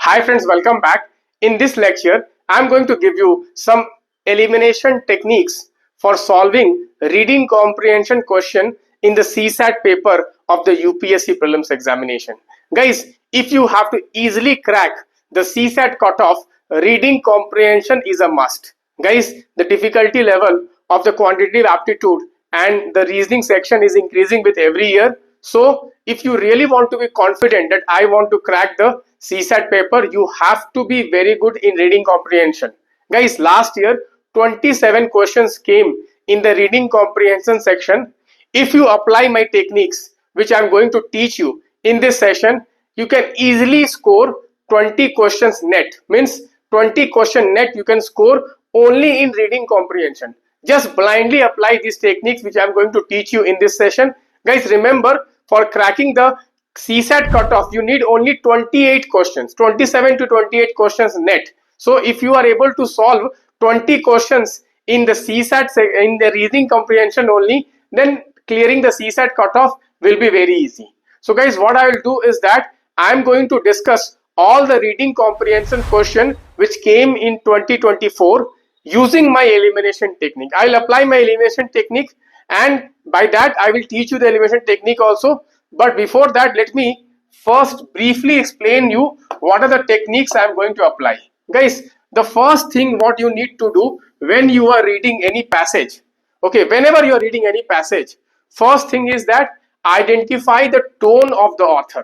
Hi friends, welcome back. In this lecture, I am going to give you some elimination techniques for solving reading comprehension question in the CSAT paper of the UPSC Prelims examination. Guys, if you have to easily crack the CSAT cutoff, reading comprehension is a must. Guys, the difficulty level of the quantitative aptitude and the reasoning section is increasing with every year. So if you really want to be confident that I want to crack the CSAT paper, you have to be very good in reading comprehension. Guys, last year 27 questions came in the reading comprehension section. If you apply my techniques which I am going to teach you in this session, you can easily score 20 questions net. Means 20 question net you can score only in reading comprehension. Just blindly apply these techniques which I am going to teach you in this session. Guys, remember, for cracking the CSAT cutoff, you need only 28 questions, 27 to 28 questions net. So if you are able to solve 20 questions in the CSAT, in the reading comprehension only, then clearing the CSAT cutoff will be very easy. So guys, what I will do is that I am going to discuss all the reading comprehension question which came in 2024 using my elimination technique. I will apply my elimination technique, and by that I will teach you the elimination technique also. But before that, let me first briefly explain you what are the techniques I am going to apply. Guys, the first thing what you need to do when you are reading any passage, okay, whenever you are reading any passage, first thing is that identify the tone of the author.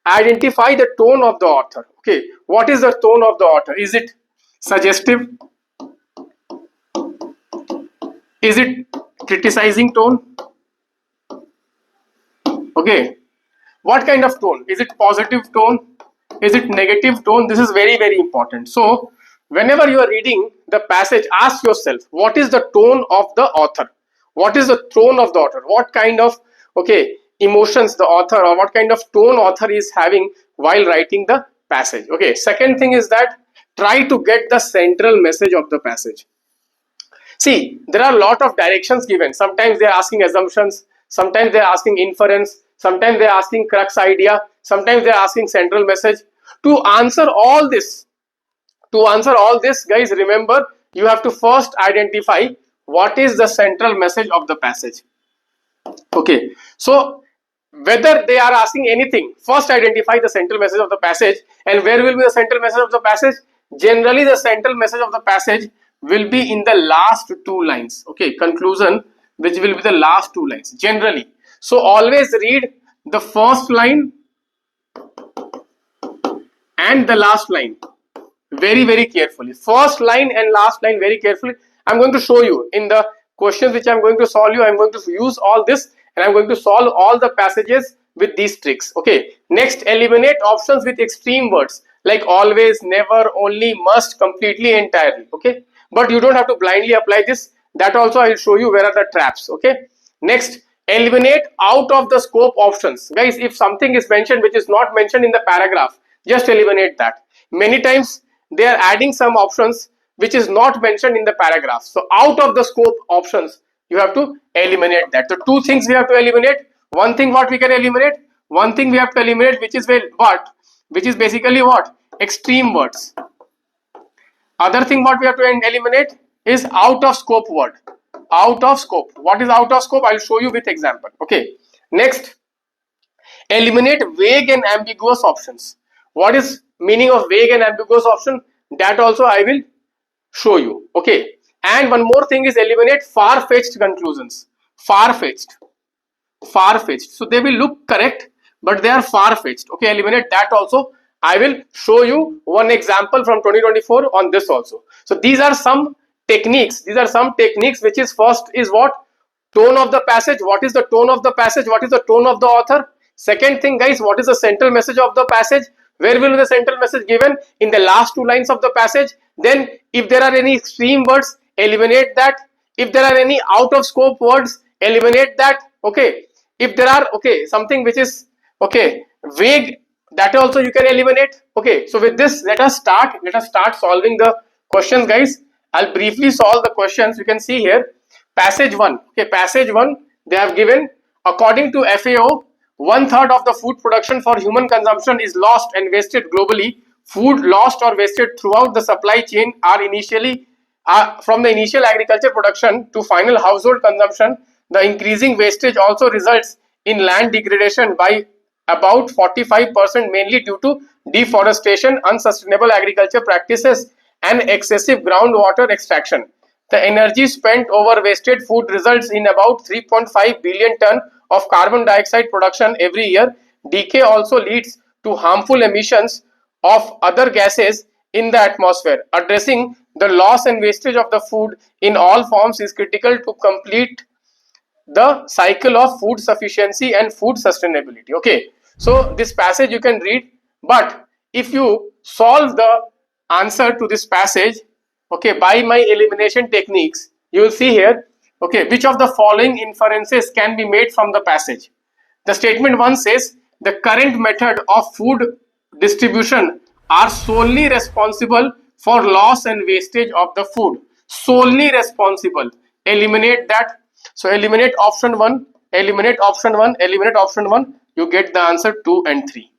Identify the tone of the author. Okay, what is the tone of the author? Is it suggestive? Is it criticizing tone? Okay, what kind of tone? Is it positive tone? Is it negative tone? This is very, very important. So whenever you are reading the passage, ask yourself, what is the tone of the author? What is the tone of the author? What kind of emotions the author, or what kind of tone author is having while writing the passage? Okay, second thing is that try to get the central message of the passage. See, there are a lot of directions given. Sometimes they are asking assumptions, sometimes they are asking inference, sometimes they are asking crux idea, sometimes they are asking central message. To answer all this, guys, remember, you have to first identify what is the central message of the passage. Okay, so whether they are asking anything, first identify the central message of the passage. And where will be the central message of the passage? Generally, the central message of the passage will be in the last two lines. Okay, conclusion, which will be the last two lines generally. So always read the first line and the last line very, very carefully. First line and last line very carefully. I'm going to show you in the questions which I'm going to solve you. I'm going to use all this and I'm going to solve all the passages with these tricks. Okay, next, eliminate options with extreme words like always, never, only, must, completely, entirely. Okay, but you don't have to blindly apply this. That also I will show you where are the traps. Okay, next, eliminate out of the scope options. Guys, if something is mentioned which is not mentioned in the paragraph, just eliminate that. Many times they are adding some options which is not mentioned in the paragraph. So out of the scope options, you have to eliminate that. So two things we have to eliminate. One thing what we can eliminate, one thing we have to eliminate, which is basically what? Extreme words. Other thing what we have to eliminate is out of scope word. Out of scope. What is out of scope? I will show you with example. Okay. Next, eliminate vague and ambiguous options. What is meaning of vague and ambiguous option? That also I will show you. Okay. And one more thing is eliminate far-fetched conclusions. Far-fetched. Far-fetched. So they will look correct, but they are far-fetched. Okay. Eliminate that also. I will show you one example from 2024 on this also. So these are some techniques. These are some techniques which is first is what? Tone of the passage. What is the tone of the passage? What is the tone of the author? Second thing, guys, what is the central message of the passage? Where will be the central message given? In the last two lines of the passage. Then if there are any extreme words, eliminate that. If there are any out of scope words, eliminate that. Okay. If there are something which is vague, that also you can eliminate. Okay, so with this, let us start solving the questions, guys. I'll briefly solve the questions. You can see here passage 1. Okay, passage 1, they have given, according to FAO, 1/3 of the food production for human consumption is lost and wasted globally food lost or wasted throughout the supply chain are initially from the initial agriculture production to final household consumption. The increasing wastage also results in land degradation by about 45%, mainly due to deforestation, unsustainable agriculture practices, and excessive groundwater extraction. The energy spent over wasted food results in about 3.5 billion ton of carbon dioxide production every year. Decay also leads to harmful emissions of other gases in the atmosphere. Addressing the loss and wastage of the food in all forms is critical to complete the cycle of food sufficiency and food sustainability. Okay, so this passage you can read, but if you solve the answer to this passage, okay, by my elimination techniques, you will see here, okay, which of the following inferences can be made from the passage. The statement 1 says the current method of food distribution are solely responsible for loss and wastage of the food. Solely responsible. Eliminate that. So eliminate option 1, eliminate option 1, eliminate option 1. You get the answer 2 and 3.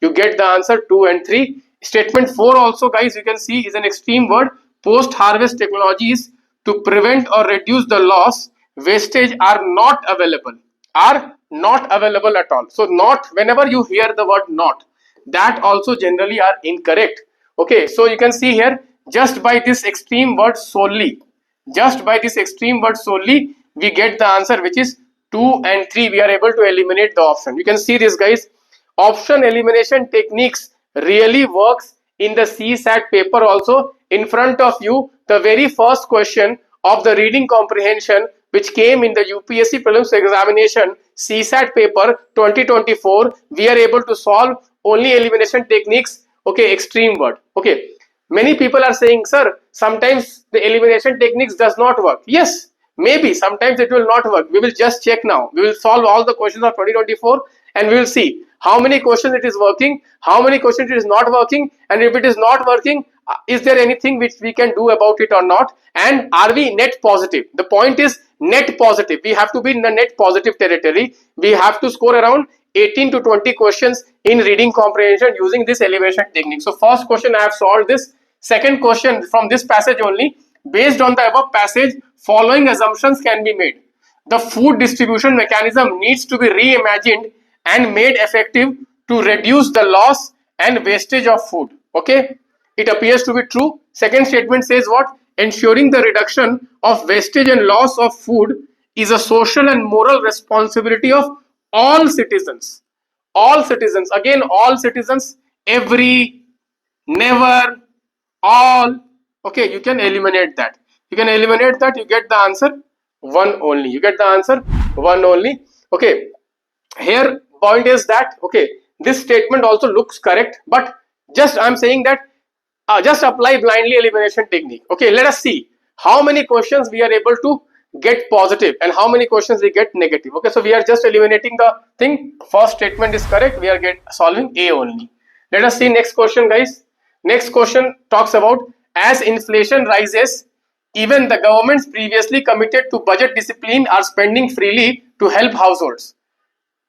You get the answer 2 and 3. Statement 4 also, guys, you can see is an extreme word. Post-harvest technologies to prevent or reduce the loss, wastage are not available. Are not available at all. So not, whenever you hear the word not, that also generally are incorrect. Okay, so you can see here, just by this extreme word solely, just by this extreme word solely, we get the answer, which is 2 and 3. We are able to eliminate the option. You can see this, guys. Option elimination techniques really works in the CSAT paper also. In front of you, the very first question of the reading comprehension which came in the UPSC Prelims examination CSAT paper 2024, we are able to solve only elimination techniques. Okay, extreme word. Okay, many people are saying, sir, sometimes the elimination techniques does not work. Yes, maybe sometimes it will not work. We will just check now. We will solve all the questions of 2024 and we will see how many questions it is working, how many questions it is not working, and if it is not working, is there anything which we can do about it or not, and are we net positive? The point is net positive. We have to be in the net positive territory. We have to score around 18 to 20 questions in reading comprehension using this elimination technique. So first question I have solved this. Second question from this passage only. Based on the above passage, following assumptions can be made. The food distribution mechanism needs to be reimagined and made effective to reduce the loss and wastage of food. Okay, it appears to be true. Second statement says what? Ensuring the reduction of wastage and loss of food is a social and moral responsibility of all citizens. All citizens. Again, all citizens. Every, never, all. Okay, you can eliminate that. You can eliminate that. You get the answer 1 only. You get the answer 1 only. Okay, here point is that, okay, this statement also looks correct, but just I'm saying that just apply blindly elimination technique. Okay, let us see how many questions we are able to get positive and how many questions we get negative. Okay, so we are just eliminating the thing. First statement is correct. We are solving A only. Let us see next question, guys. Next question talks about as inflation rises, even the governments previously committed to budget discipline are spending freely to help households.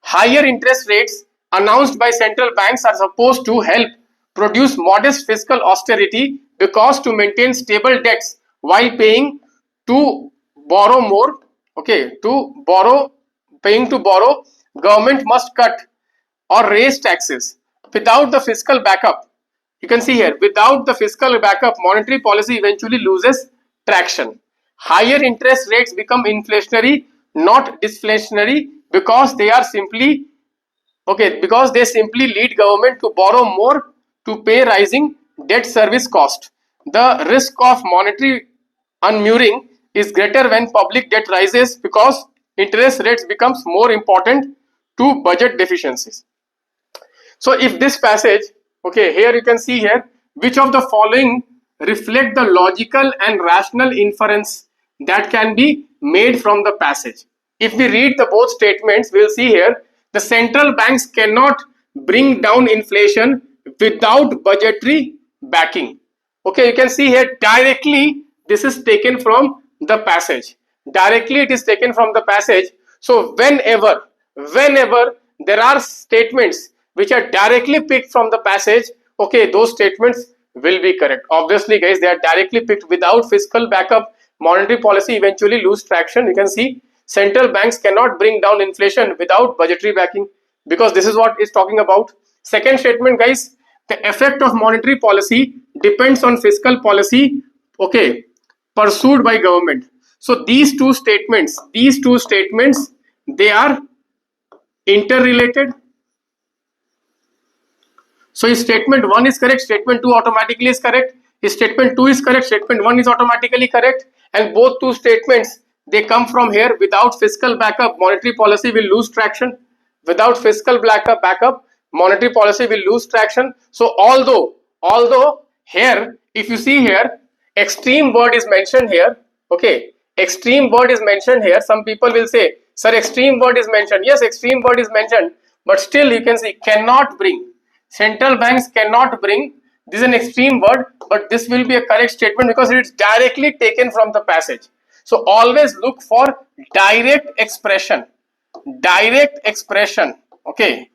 Higher interest rates announced by central banks are supposed to help produce modest fiscal austerity because to maintain stable debts while paying to borrow more. Okay, paying to borrow, government must cut or raise taxes. Without the fiscal backup, you can see here, without the fiscal backup, monetary policy eventually loses traction. Higher interest rates become inflationary, not deflationary, because they are simply, okay, because they simply lead government to borrow more to pay rising debt service cost. The risk of monetary unmooring is greater when public debt rises because interest rates becomes more important to budget deficiencies. So if this passage, okay, here you can see here, which of the following reflect the logical and rational inference that can be made from the passage. If we read the both statements, we will see here, the central banks cannot bring down inflation without budgetary backing. Okay, you can see here directly this is taken from the passage. Directly it is taken from the passage. So whenever there are statements which are directly picked from the passage, okay, those statements will be correct. Obviously guys, they are directly picked. Without fiscal backup, monetary policy eventually lose traction. You can see central banks cannot bring down inflation without budgetary backing, because this is what it's talking about. Second statement guys, the effect of monetary policy depends on fiscal policy, okay, pursued by government. So these two statements, they are interrelated. So if statement 1 is correct, statement 2 automatically is correct. If statement 2 is correct, statement 1 is automatically correct. And both two statements, they come from here. Without fiscal backup, monetary policy will lose traction. Without fiscal backup, monetary policy will lose traction. So although here, if you see here, extreme word is mentioned here. Okay, extreme word is mentioned here. Some people will say, sir, extreme word is mentioned. Yes, extreme word is mentioned, but still you can see cannot bring. Central banks cannot bring. This is an extreme word, but this will be a correct statement because it is directly taken from the passage. So always look for direct expression, okay,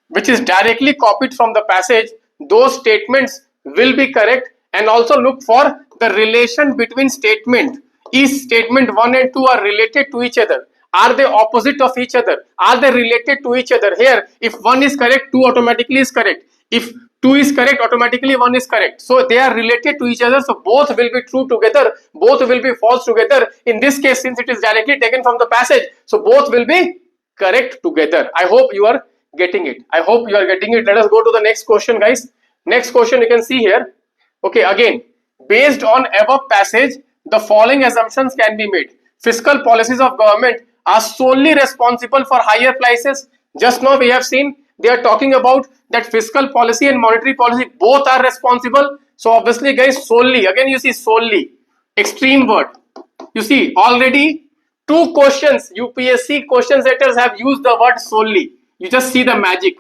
which is directly copied from the passage. Those statements will be correct. And also look for the relation between statement. Is statement 1 and 2 are related to each other? Are they opposite of each other? Are they related to each other? Here, if 1 is correct, 2 automatically is correct. If 2 is correct, automatically 1 is correct. So they are related to each other. So both will be true together. Both will be false together. In this case, since it is directly taken from the passage, so both will be correct together. I hope you are getting it. Let us go to the next question, guys. Next question you can see here. Okay, again, based on above passage, the following assumptions can be made. Fiscal policies of government are solely responsible for higher prices. Just now we have seen they are talking about that fiscal policy and monetary policy both are responsible. So obviously guys, solely, again you see solely, extreme word. You see already two questions, UPSC question setters have used the word solely. You just see the magic.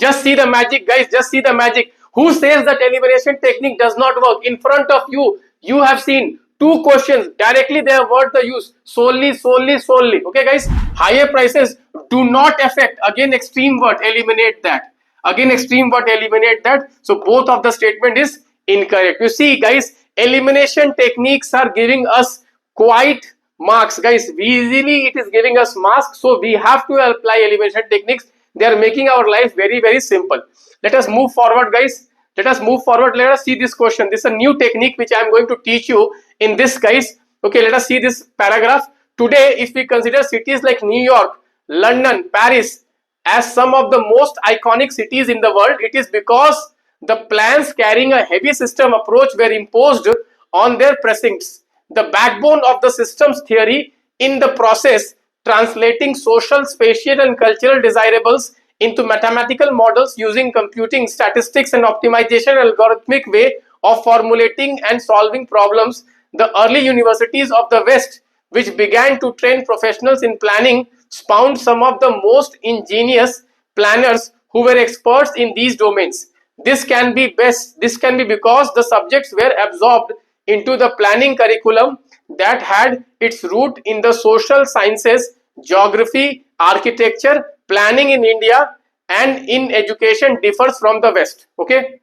Just see the magic guys, just see the magic. Who says that elimination technique does not work? In front of you, you have seen two questions. Directly they have word the use. Solely. Okay guys, higher prices do not affect. Again extreme word, eliminate that. Again extreme word, eliminate that. So both of the statement is incorrect. You see guys, elimination techniques are giving us quite marks. Guys, easily it is giving us marks. So we have to apply elimination techniques. They are making our life very simple. Let us move forward guys. Let us see this question. This is a new technique which I am going to teach you in this guys. Okay, let us see this paragraph. Today, if we consider cities like New York, London, Paris as some of the most iconic cities in the world, it is because the plans carrying a heavy system approach were imposed on their precincts. The backbone of the systems theory in the process translating social, spatial and cultural desirables into mathematical models using computing, statistics and optimization algorithmic way of formulating and solving problems. The early universities of the West, which began to train professionals in planning, spawned some of the most ingenious planners who were experts in these domains. This can be because the subjects were absorbed into the planning curriculum that had its root in the social sciences, geography, architecture. Planning in India and in education differs from the West. Okay,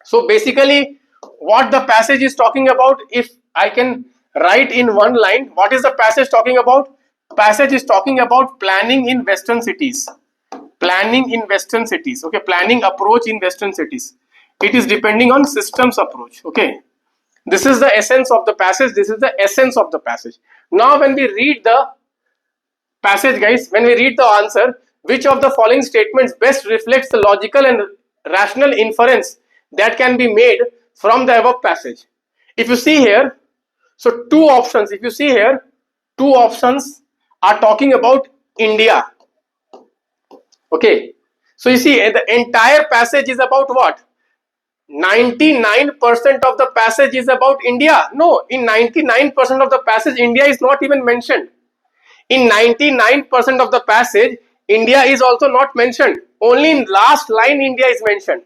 so basically what the passage is talking about, if I can write in one line, what is the passage talking about? Passage is talking about planning in Western cities. Okay, planning approach in Western cities. It is depending on systems approach. Okay, this is the essence of the passage. Now when we read the passage guys, when we read the answer, which of the following statements best reflects the logical and rational inference that can be made from the above passage? If you see here, so two options are talking about India. Okay, so you see the entire passage is about what? 99% of the passage is about India. No, in 99% of the passage India is not even mentioned. In 99% of the passage, India is also not mentioned. Only in last line India is mentioned.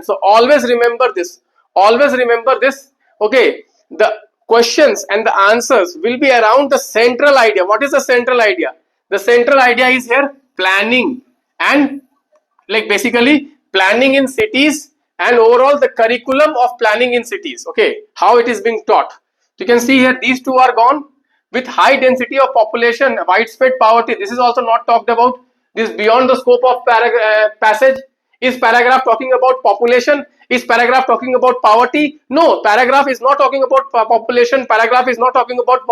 So always remember this. Okay, the questions and the answers will be around the central idea. What is the central idea? The central idea is here planning and like basically planning in cities and overall the curriculum of planning in cities. Okay, how it is being taught. You can see here these two are gone. With high density of population, widespread poverty, this is also not talked about. This is beyond the scope of passage. Is paragraph talking about population? Is paragraph talking about poverty? No, paragraph is not talking about population. Paragraph is not talking about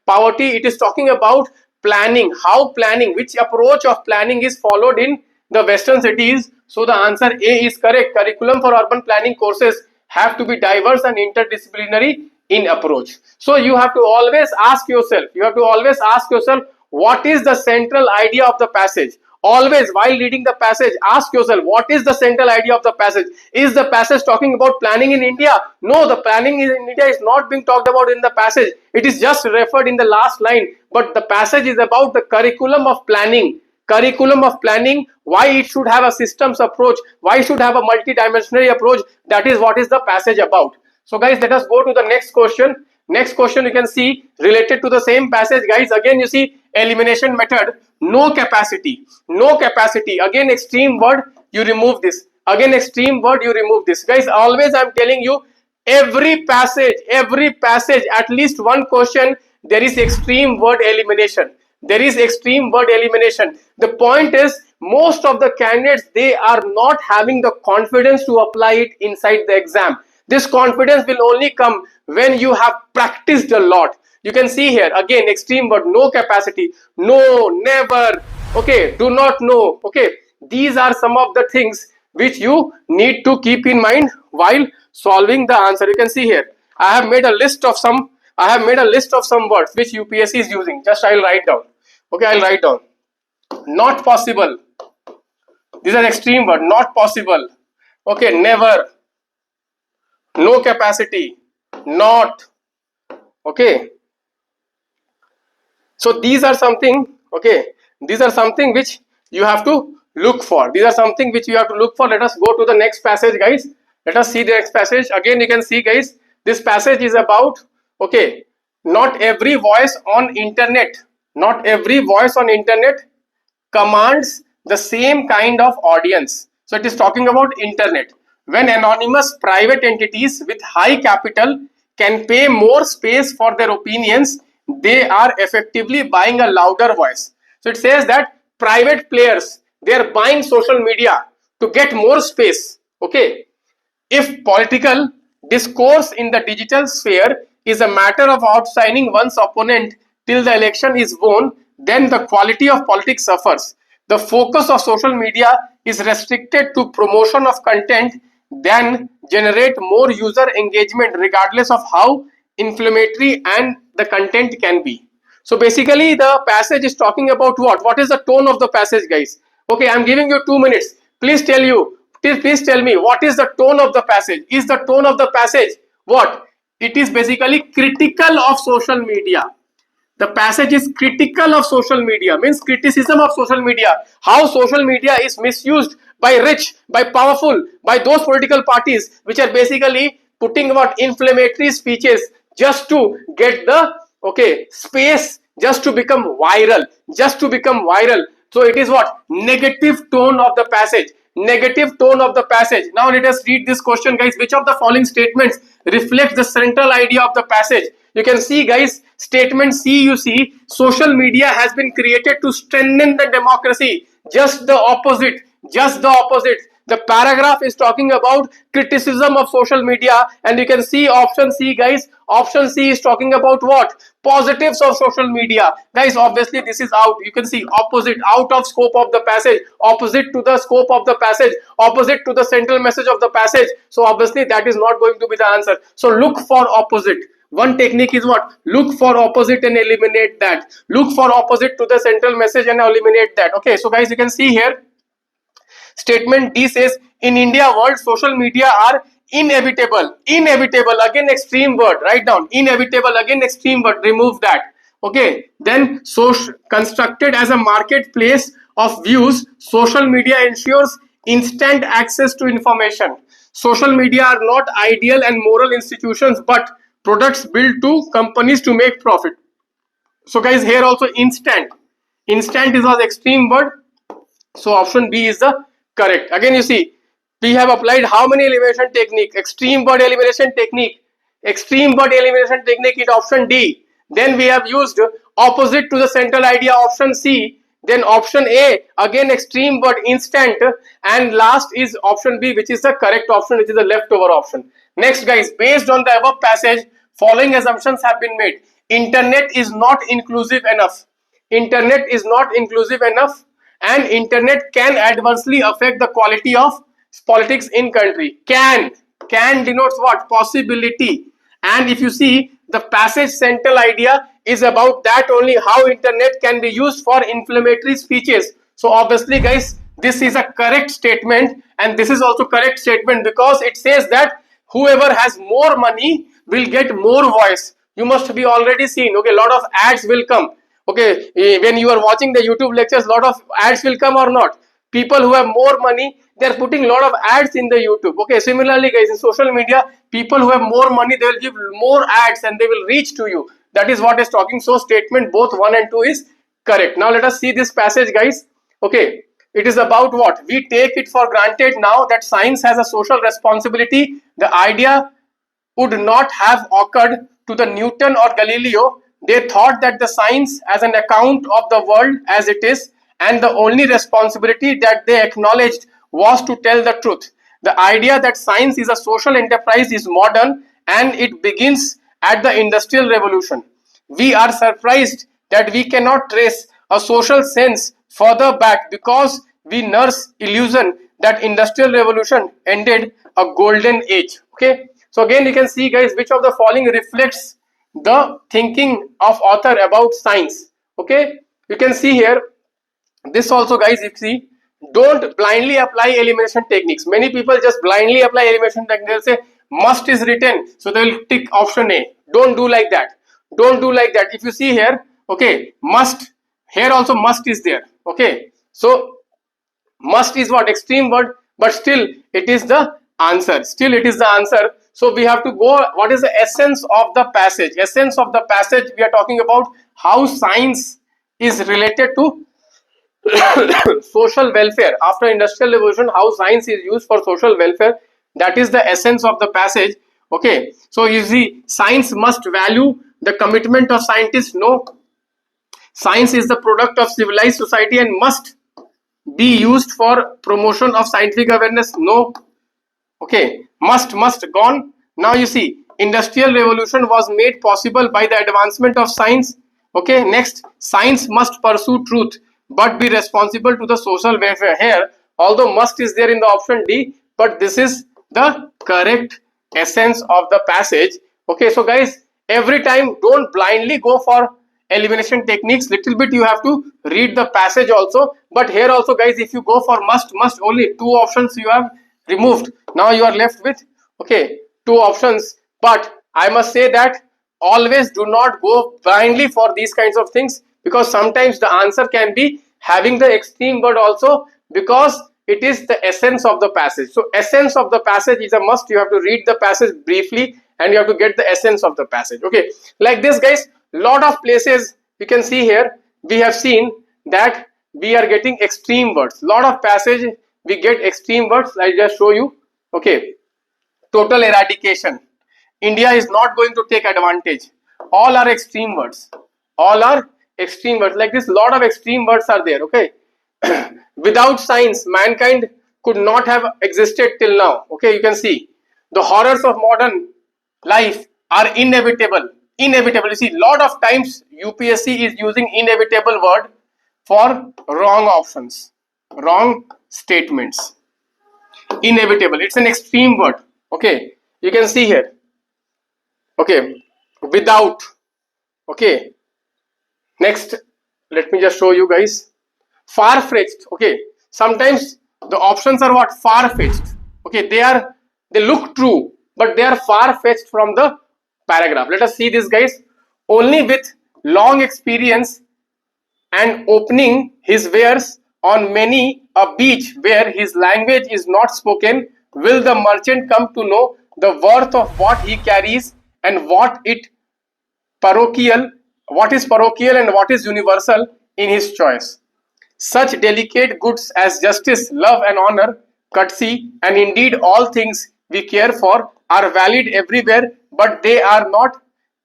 poverty. It is talking about planning. How planning, which approach of planning is followed in the western cities. So the answer A is correct. Curriculum for urban planning courses have to be diverse and interdisciplinary in approach. So you have to always ask yourself, what is the central idea of the passage? Always while reading the passage, ask yourself, what is the central idea of the passage? Is the passage talking about planning in India? No, the planning in India is not being talked about in the passage. It is just referred in the last line. But the passage is about the curriculum of planning. Why it should have a systems approach, why it should have a multidimensional approach. That is what is the passage about. So guys, let us go to the next question. Next question you can see related to the same passage, guys. Again you see elimination method. No capacity. Again extreme word, you remove this. Again extreme word, you remove this. Guys, always I am telling you, every passage, at least one question, there is extreme word elimination. The point is, most of the candidates, they are not having the confidence to apply it inside the exam. This confidence will only come when you have practiced a lot. You can see here again extreme word, no capacity, no, never, okay, do not know. Okay, these are some of the things which you need to keep in mind while solving the answer. You can see here I have made a list of some words which UPSC is using. Just I'll write down. Okay, I'll write down. Not possible. These are extreme word. Not possible. Okay, never. No capacity. Not. Okay. So these are something. Okay. These are something which you have to look for. Let us go to the next passage, guys. Let us see the next passage. Again, you can see, guys, this passage is about, okay, not every voice on internet commands the same kind of audience. So it is talking about internet. When anonymous private entities with high capital can pay more space for their opinions, they are effectively buying a louder voice. So it says that private players, they are buying social media to get more space. Okay, if political discourse in the digital sphere is a matter of outshining one's opponent till the election is won, then the quality of politics suffers. The focus of social media is restricted to promotion of content than generate more user engagement, regardless of how inflammatory and the content can be. So basically the passage is talking about what? What is the tone of the passage, guys? Okay, I'm giving you 2 minutes. Please tell me what is the tone of the passage. Is the tone of the passage what? It is basically critical of social media. The passage is critical of social media, means criticism of social media. How social media is misused by rich, by powerful, by those political parties which are basically putting about inflammatory speeches just to get the space, just to become viral. So it is what? Negative tone of the passage. Now let us read this question, guys. Which of the following statements reflects the central idea of the passage? You can see, guys, statement C, you see, social media has been created to strengthen the democracy. Just the opposite. The paragraph is talking about criticism of social media, and you can see option C, guys. Option C is talking about what? Positives of social media. Guys, obviously this is out. You can see opposite, out of scope of the passage, opposite to the scope of the passage, opposite to the central message of the passage. So obviously that is not going to be the answer. So look for opposite. One technique is what? Look for opposite and eliminate that. Look for opposite to the central message and eliminate that. Okay, so guys, you can see here statement D says, in India world, social media are inevitable. Again extreme word. Write down inevitable. Again extreme word. Remove that. Okay, then constructed as a marketplace of views, social media ensures instant access to information. Social media are not ideal and moral institutions, but products built to companies to make profit. So guys, here also instant is an extreme word. So option B is the correct. Again you see, we have applied how many elimination technique? Extreme word elimination technique. Extreme word elimination technique is option D. Then we have used opposite to the central idea, option C. Then option A, again extreme word instant, and last is option B, which is the correct option, which is the leftover option. Next guys, based on the above passage, following assumptions have been made. Internet is not inclusive enough. Internet is not inclusive enough, and internet can adversely affect the quality of politics in country. Can denotes what? Possibility. And if you see, the passage central idea is about that only, how internet can be used for inflammatory speeches. So obviously guys, this is a correct statement, and this is also correct statement, because it says that whoever has more money will get more voice. You must be already seen, okay, a lot of ads will come. Okay, when you are watching the YouTube lectures, lot of ads will come or not. People who have more money, they are putting a lot of ads in the YouTube. Okay, similarly guys, in social media, people who have more money, they will give more ads and they will reach to you. That is what is talking. So statement both 1 and 2 is correct. Now let us see this passage guys. Okay, it is about what? We take it for granted now that science has a social responsibility. The idea would not have occurred to the Newton or Galileo. They thought that the science as an account of the world as it is, and the only responsibility that they acknowledged was to tell the truth. The idea that science is a social enterprise is modern, and it begins at the Industrial Revolution. We are surprised that we cannot trace a social sense further back, because we nurse illusion that Industrial Revolution ended a golden age. Okay, so again you can see guys, which of the following reflects the thinking of author about science. Okay, you can see here, this also guys, you see, don't blindly apply elimination techniques. Many people just blindly apply elimination techniques. They'll say must is written, so they will tick option A. Don't do like that. Don't do like that. If you see here, okay, must, here also must is there. Okay, so must is what? Extreme word, but still it is the answer. Still it is the answer. So we have to go, what is the essence of the passage? Essence of the passage, we are talking about how science is related to social welfare. After Industrial Revolution, how science is used for social welfare. That is the essence of the passage. Okay, so you see, science must value the commitment of scientists. No, science is the product of civilized society and must be used for promotion of scientific awareness. No. Okay, must gone. Now you see, Industrial Revolution was made possible by the advancement of science. Okay, next, science must pursue truth but be responsible to the social welfare. Here, although must is there in the option D, but this is the correct essence of the passage. Okay, so guys, every time don't blindly go for elimination techniques. Little bit you have to read the passage also. But here also guys, if you go for must only, 2 options you have removed. Now you are left with, okay, 2 options. But I must say that always do not go blindly for these kinds of things, because sometimes the answer can be having the extreme word also, because it is the essence of the passage. So essence of the passage is a must. You have to read the passage briefly and you have to get the essence of the passage. Okay, like this guys, lot of places you can see here, we have seen that we are getting extreme words. Lot of passage we get extreme words. I just show you. Okay, total eradication, India is not going to take advantage. All are extreme words. All are extreme words. Like this, lot of extreme words are there. Okay, without science, mankind could not have existed till now. Okay, you can see the horrors of modern life are inevitable. Inevitable. You see, lot of times UPSC is using inevitable word for wrong options, wrong statements. Inevitable, it's an extreme word. Okay, you can see here. Okay, without. Okay, next, let me just show you guys. Far-fetched. Okay, sometimes the options are what? Far-fetched. Okay, they look true, but they are far-fetched from the paragraph. Let us see this guys. Only with long experience and opening his wares on many a beach where his language is not spoken will the merchant come to know the worth of what he carries and what is parochial and what is universal in his choice. such delicate goods as justice, love and honor, courtesy, and indeed all things we care for are valid everywhere, but they are not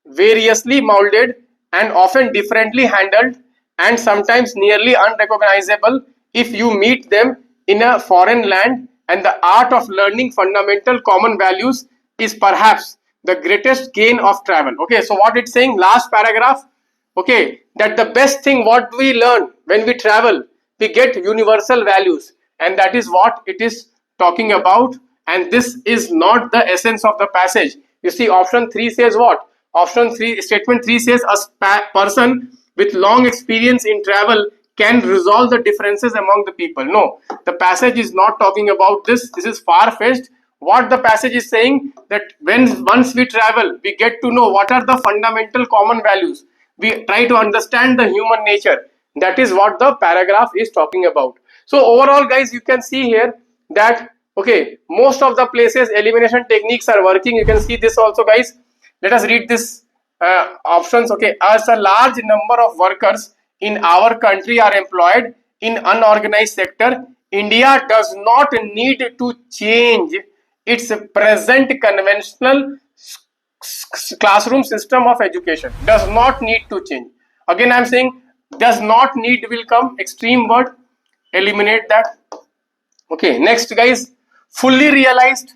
variously molded and often differently handled and sometimes nearly unrecognizable if you meet them in a foreign land, and the art of learning fundamental common values is perhaps the greatest gain of travel. Okay, so what it's saying, last paragraph, okay, that the best thing what we learn when we travel, we get universal values, and that is what it is talking about. And this is not the essence of the passage. You see, option 3 says what? Option 3, statement 3 says a person with long experience in travel can resolve the differences among the people. No, the passage is not talking about this. This is far-fetched. What the passage is saying, that once we travel, we get to know what are the fundamental common values. We try to understand the human nature. That is what the paragraph is talking about. So overall, guys, you can see here that, okay, most of the places elimination techniques are working. You can see this also, guys. Let us read this options. Okay, as a large number of workers in our country are employed in unorganized sector, India does not need to change its present conventional classroom system of education. Does not need to change. Again, I am saying does not need will come extreme word. Eliminate that. Okay, next, guys, fully realized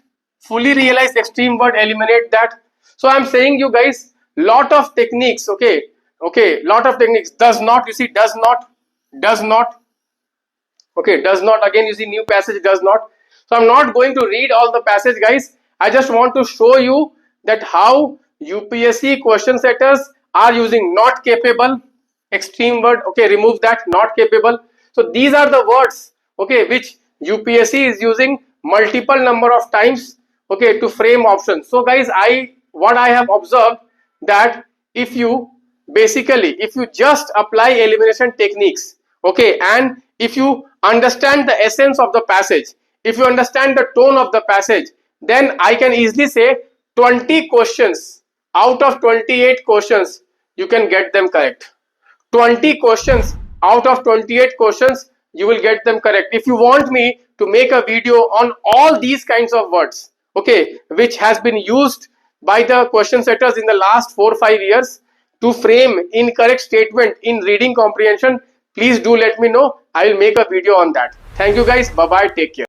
extreme word, eliminate that. So I am saying you guys lot of techniques. Okay, lot of techniques. Does not, you see, does not, okay, does not, again you see new passage, does not. So I'm not going to read all the passage, guys. I just want to show you that how UPSC question setters are using not capable, extreme word, okay, remove that, not capable. So these are the words, okay, which UPSC is using multiple number of times, okay, to frame options. So guys, what I have observed, that if you just apply elimination techniques, okay, and if you understand the essence of the passage, if you understand the tone of the passage, then I can easily say 20 questions out of 28 questions you can get them correct. 20 questions out of 28 questions you will get them correct. If you want me to make a video on all these kinds of words, okay, which has been used by the question setters in the last 4-5 years to frame incorrect statement in reading comprehension, please do let me know. I will make a video on that. Thank you guys. Bye bye. Take care.